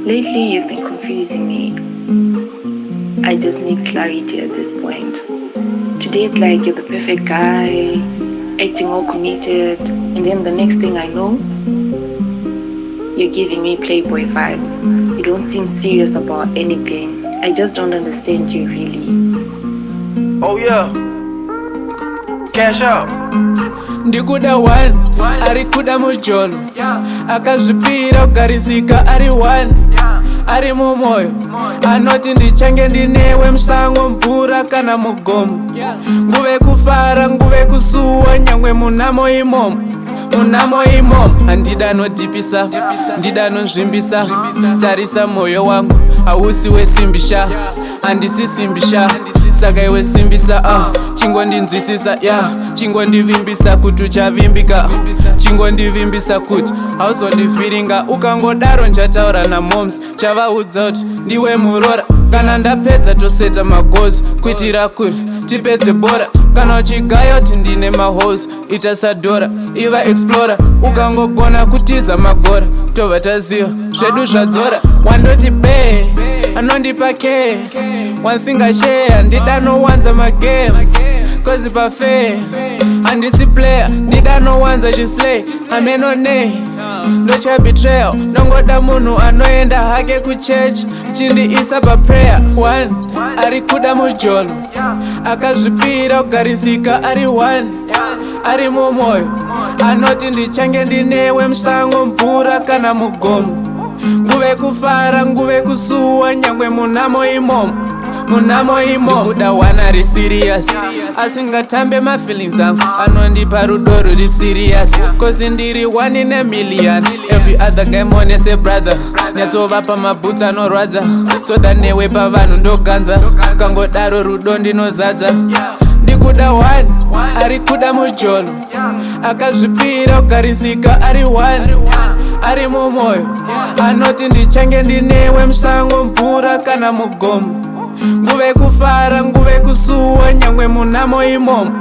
Lately, you've been confusing me. I just need clarity at this point. Today's like you're the perfect guy, acting all committed, and then the next thing I know, you're giving me playboy vibes. You don't seem serious about anything. I just don't understand you really. Oh yeah, cash out. Ndikuda one, ari kuda mujolo akazvipira kugarisika ari one, ari mumoyo anoti ndichange ndinewe musango mvura kana mugomo, nguve kufara nguve kusuwa nyangwe munamo imomo. Handida nodhipisa, ndida nozvimbisa, tarisa moyo wangu hausi wesimbisha, handisi simbisha, saka iwe simbisa. Chingondinzwisisa, chingondivimbisa kuti uchavimbika, chingondivimbisa kuti hauzondivhiringa. Ukangodaro nchataura namoms, chavaudza kuti ndiwe murora. Kana ndapedza toseta magozi kuitira kuti tipedze bhora. Kana uchigaya kuti ndine mahose itasadhora iva explora. Ukangogona kutiza magora tobva taziva zvedu zvadzora. Wandoti be anondipa ke wansingashare. Handida nowanza magames cause pafe handisi player. Ndida nowanza chislay amenone ndocha betrayal. Nongoda munhu anoenda hake kuchechi chindiisa paprayer. One ari kuda mujolo akazvipira kugarisika ari one, ari mumoyo anoti ndichange ndinewe musango mvura kana mugomo, nguve kufara nguve kusuwa nyangwe munamo imomo. Ndikuda one ari serious asingatambe mafeelings angu, anondipa rudo ruri serious cause ndiri one in a million. Every other guy mone se brother, nyatsova pamabhutsi anorwadza so that newe pavanhu ndoganza. Kangodaro rudo ndinozadza. Ndikuda one ari kuda mujolo akazvipira kugarisika ari one, ari mumoyo anoti ndichange ndinewe musango mvura kana mugomo, nguve kufara nguve kusuwa nyangwe munamo imomo.